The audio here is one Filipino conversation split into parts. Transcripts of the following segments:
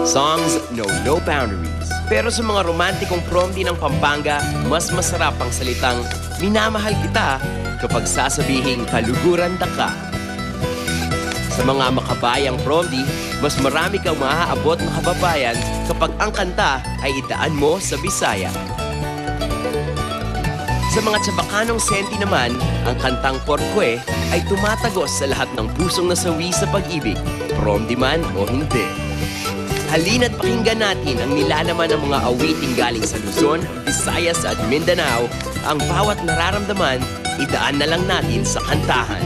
Songs know no boundaries. Pero sa mga romantikong prom din ng Pampanga, mas masarap ang salitang minamahal kita kapag sasabihing kaluguran ka. Sa mga makabayang prom di, mas marami kang maaabot na kababayan kapag ang kanta ay idaan mo sa Bisaya. Sa mga tsabakanong senti naman, ang kantang Porkwe ay tumatagos sa lahat ng pusong nasawi sa pag-ibig, prom di man o hindi. Halina't pakinggan natin ang nilalaman ng mga awiting galing sa Luzon, Visayas at Mindanao. Ang bawat nararamdaman, idaan na lang natin sa kantahan.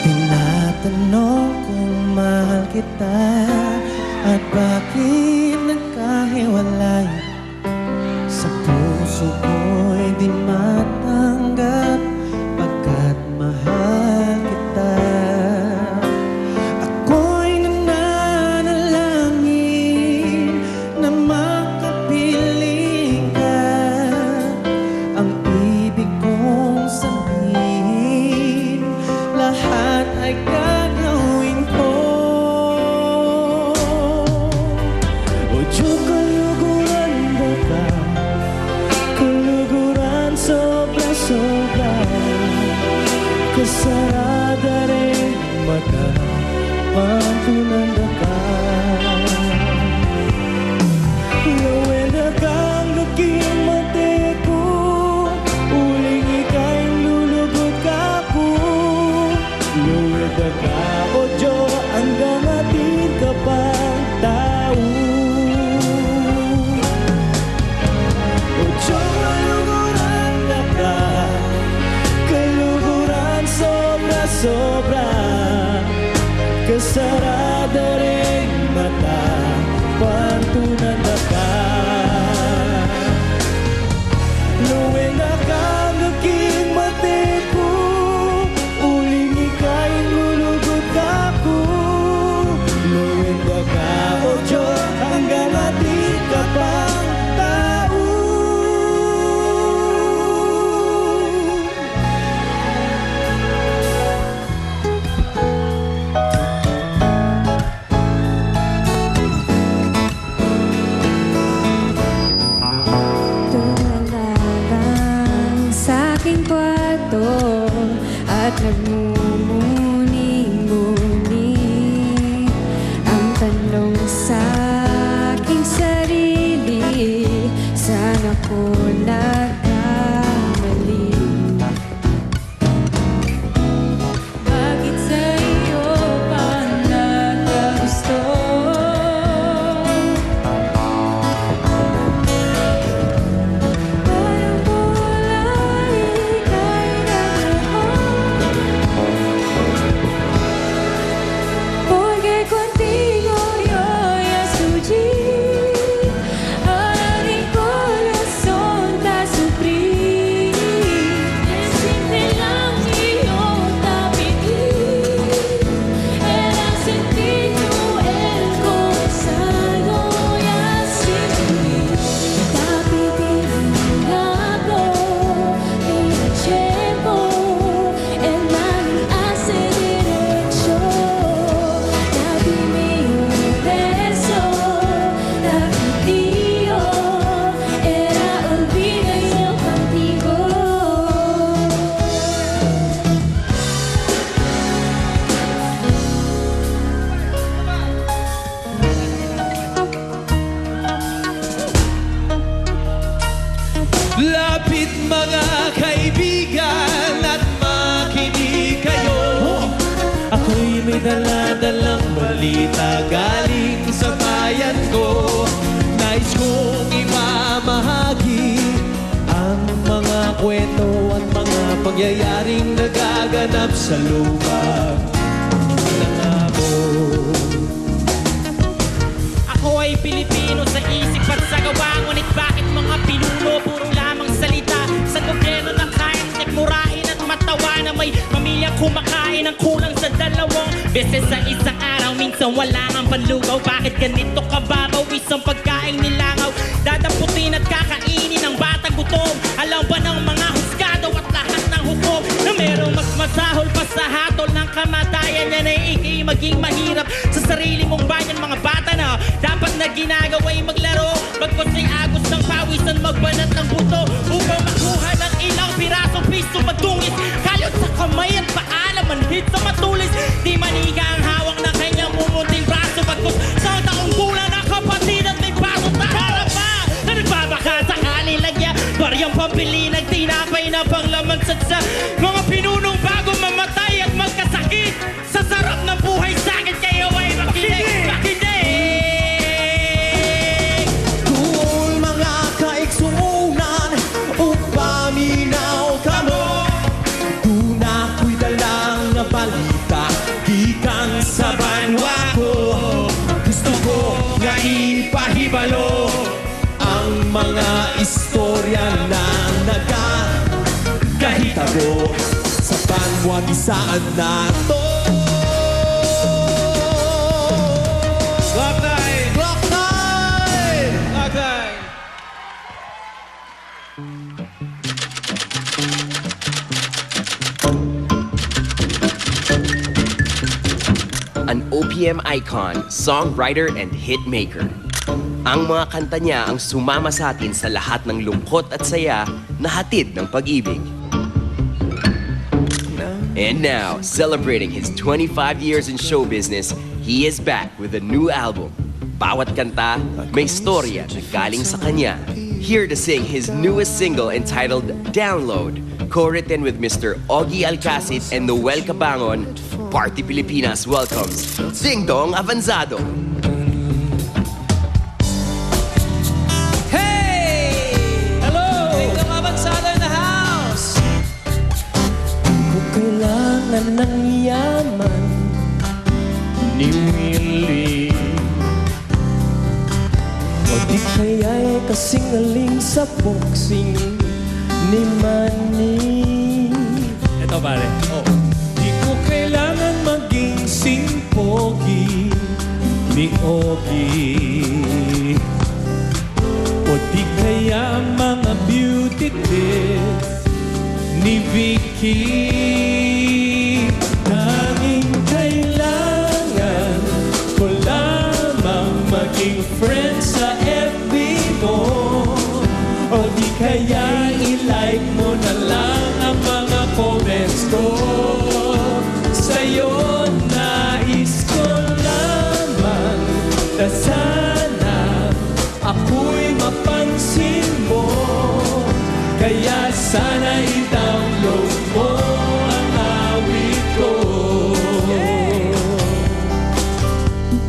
Tinatanong kung mahal kita at bakit nagkahiwalay. Sa puso ko'y di matanggap pagkat mahal kita. Ako'y nananalangin na makapiling ka. Ang ibig kong sabihin, lahat ay gagawin ko. O Diyos, kaluguran ba ka? Kaluguran sobra-sobra. Kasarada rin mata, pantunanda ka. Lawenda kang naging mati ko, uling ika'y lulugod ka ko. Lawenda ka, o Diyos, hanggang atin ka pang tao. O Diyos, kaluguran na ka, kaluguran sobra-sobra. Kasarada rin mata, pantunan na ka. Luwenda kang naging mati ko, uling ika'y lulugod ka ko. Luwenda ka, o Diyos, hanggang atin ka pang tao. Tumalabang sa aking kwarto at nagmumuni-muni. Ang tanong sa aking sarili, saan ako nagkamali? Bakit sa iyo pa nagkagusto? Parang kulay ika'y nagroon, porque contigo yo ya sujud, ang aking corazón ta sufrir. Simple lang iyong tapitin, era sentido el corazón ya sentir. Tapitin ako, pinachemo, el man hace derecho. Dame un beso, tapitio, era olvido yo contigo. Lapit mga kaibigan at makinig kayo. Ako'y may dala-dalang balita galing sa bayan ko. Nais kong imamahagi ang mga kwento at mga pangyayaring nagaganap sa lupa ng amon. Ako ay Pilipino sa isip at sa gawa, ngunit bakit mga pinuno puro lamang salita? Sa gobyerno na kayang tikmurahin at matawa na may pamilyang kumakain ng kulang sa 2 beses sa isang araw. Minsan wala ang panlugaw, bakit ganito kababaw? Isang pagkain nilangaw, Dadaputin at kakainin ng batang gutom. Alam ba ng mga husgado at lahat ng hukom na merong mas masahol pa sa hatol ng kamatayan yan ay ikay maging mahirap sa sarili mong bayan. Mga bata na dapat na ginagawa'y maglaro, bagkos ay agos ng pawisan magbanat ng buto upang makuha ng ilang pirasong piso magtungis kayot sa kamay at paalam manhid sa matulis. Di maniga ang hawak na kanyang mumunting braso, bagkos sa taong gulang na kapatid at may baso taharap pa na nagbabaka sakali lang niya baryang pambili ng tinapay na panglaman sa mga pinunong bago mamatay at magkasakit sa sarap ng buhay sa akin kayo ay makinig. Kung mga kaigsunan upaminaw ka mo, kung ako'y dalang na balita gikan sa banwa ko, gusto ko nga ipahibalo ang mga istorya na nagkahitabo sa banwa ni saan nato. Clock 9! Clock 9! Clock 9! An OPM icon, songwriter, and hitmaker. Ang mga kanta niya ang sumama sa atin sa lahat ng lungkot at saya na hatid ng pag-ibig. And now, celebrating his 25 years in show business, he is back with a new album. Bawat kanta, may storya na galing sa kanya. Here to sing his newest single entitled Download, co-written with Mr. Ogie Alcacid and Noel Cabangon, Party Pilipinas welcomes Ding Dong Avanzado. Hey! Hello! Ding Dong Avanzado in the house! Ko kailangan ng yaman ni Willie, o di kaya'y kasingaling sa boxing ni Manny. Ito pare. Oh. Di ko kailangan maging singpogi ni Ogie, o di kaya mga beauty tips ni Vicky. Tanging kailangan ko lamang maging friend sa FB mo, o di kaya i-like mo na lang ang mga comments ko. Sa'yo nais ko lamang na sana ako'y mapansin mo, kaya sana i-download mo ang awit ko.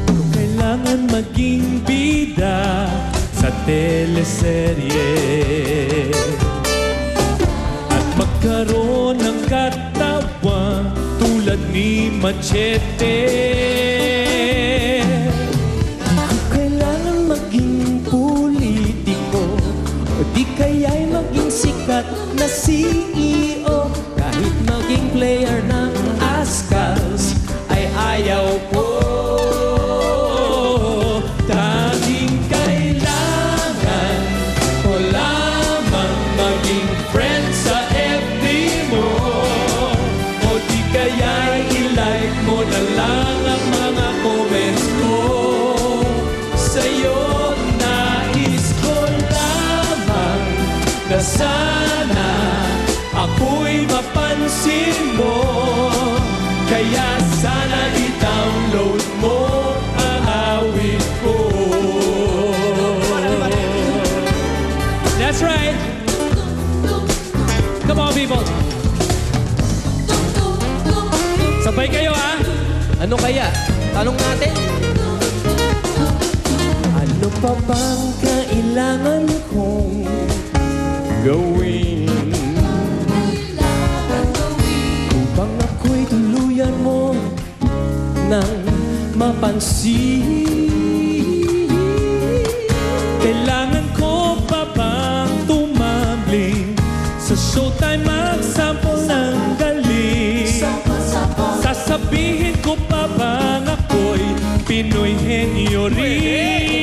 Kung kailangan maging bida sa teleserye at magkaroon ng katawan tulad ni Machete, Kailangan maging politiko, o di kaya'y maging sikat na CEO. Kahit maging player ng Ascals ay ayaw ko. tanging kailangan ko lamang maging friend sa FB mo, o di kaya i-like mo na lang ang mga comments ko. Sa'yo nais ko lamang na sana ako'y mapansin mo, kaya sana i-download mo ang awit ko. That's right. Come on, people. Sabay kayo, ha? Ano kaya? Tanong natin. Ano pa bang kailangan kong gawin upang ako'y tuluyan mo ng mapansin? Kailangan ko pa bang tumambling sa showtime magsample ng galing? Sasabihin ko pa bang ako'y Pinoy henyo rin?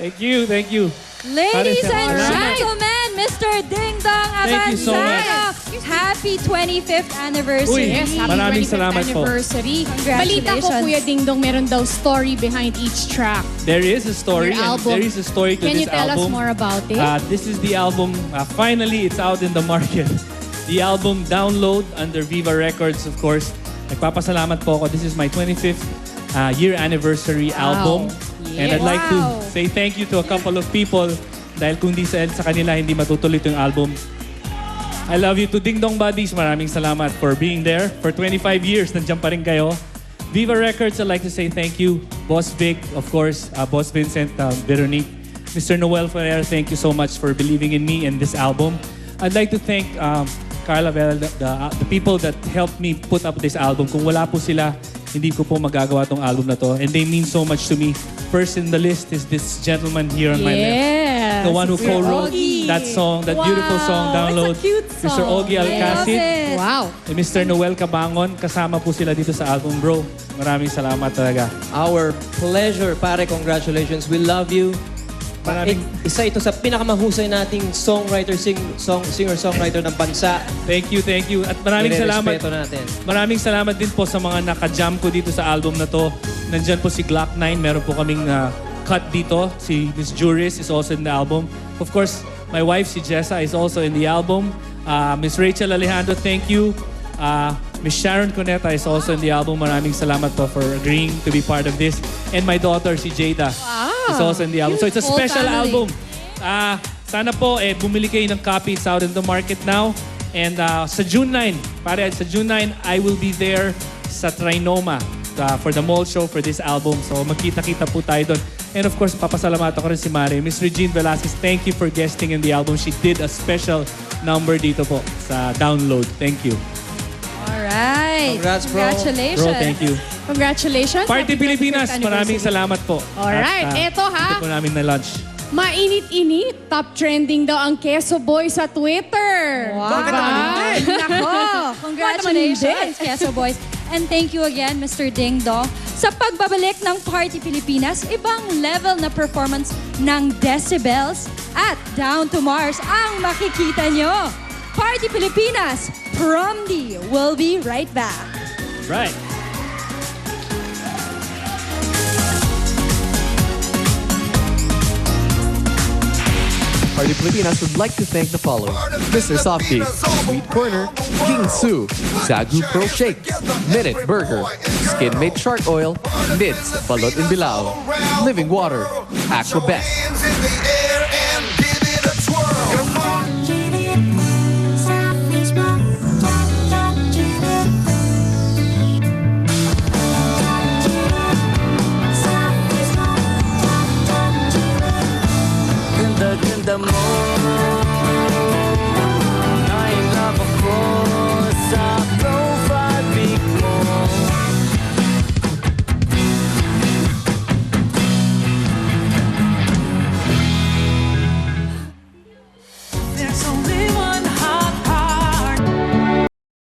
Thank you, thank you. Ladies and Alright. gentlemen, Mr. Ding Dong Thank you so Abansaya, happy 25th anniversary. Uy, Yes, happy maraming 25th salamat po. anniversary. Congratulations. Balita ko, Kuya Ding Dong, meron daw story behind each track. There is a story, Your and album. there is a story to Can this you tell album. us more about it? This is the album. Finally, it's out in the market. The album Download under Viva Records, of course. Nagpapasalamat po ako. This is my 25th year anniversary album. And I'd like to Wow. say thank you to a couple of people dahil kung di sa kanila, hindi matutuloy itong album. I love you to Ding Dong Buddies. Maraming salamat for being there. For 25 years, nandiyan pa rin kayo. Viva Records, I'd like to say thank you. Boss Vic, of course. Boss Vincent, Veronique. Mr. Noel Ferrer, thank you so much for believing in me and this album. I'd like to thank Carla Bell, the people that helped me put up this album. Kung wala po sila, hindi ko po magagawa tong album na to. And they mean so much to me. First in the list is this gentleman here on my left. Yes. The one who co-wrote Ogie. that song, that beautiful song, Download. It's a cute Mr. song. Ogie Alcacid. Wow. And Mr. Noel Cabangon, kasama po sila dito sa album, bro. Maraming salamat talaga. Our pleasure, pare. Congratulations. We love you. Maraming, Isa ito sa pinakamahusay nating singer-songwriter ng bansa. thank you, thank you. At maraming salamat. Nirerespeto natin. Maraming salamat din po sa mga naka-jam ko dito sa album na to. Nandyan po si Glock 9. Meron po kaming cut dito. Si Miss Juris is also in the album. Of course, my wife, si Jessa, is also in the album. Miss Rachel Alejandro, thank you. Miss Sharon Cuneta is also in the album. Maraming salamat po for agreeing to be part of this. And my daughter, si Jada, is also in the album. So it's a Beautiful special family. album. Sana po, bumili kayo ng copy. It's out in the market now. And sa June 9, sa June 9, I will be there sa Trinoma for the mall show for this album. So magkita-kita po tayo doon. And of course, papasalamatan ko rin si Mare. Miss Regine Velasquez, thank you for guesting in the album. She did a special number dito po sa Download. Thank you. Alright. Congrats, bro. Congratulations. Bro, thank you. Congratulations. Party Happy 25th Pilipinas, maraming anniversary. salamat po. Alright, At, eto ha. Ito po namin na lunch. Mainit-init, top trending daw ang Keso Boy sa Twitter. Wow. Diba? Nako. Congratulations, Keso Boys. And thank you again, Mr. Ding Dong. Sa pagbabalik ng Party Pilipinas, ibang level na performance ng Decibels at Down to Mars ang makikita nyo. Party Pilipinas, Prom D will be right back. Right. Party Pilipinas would like to thank the following: Mr. Softy, Sweet Corner, King Sue, Zagu Pro Shake, Minute Burger, Skin Made Shark Oil, Mids, Balot in Bilao, Living Water, Aquabet. Ganda-ganda mo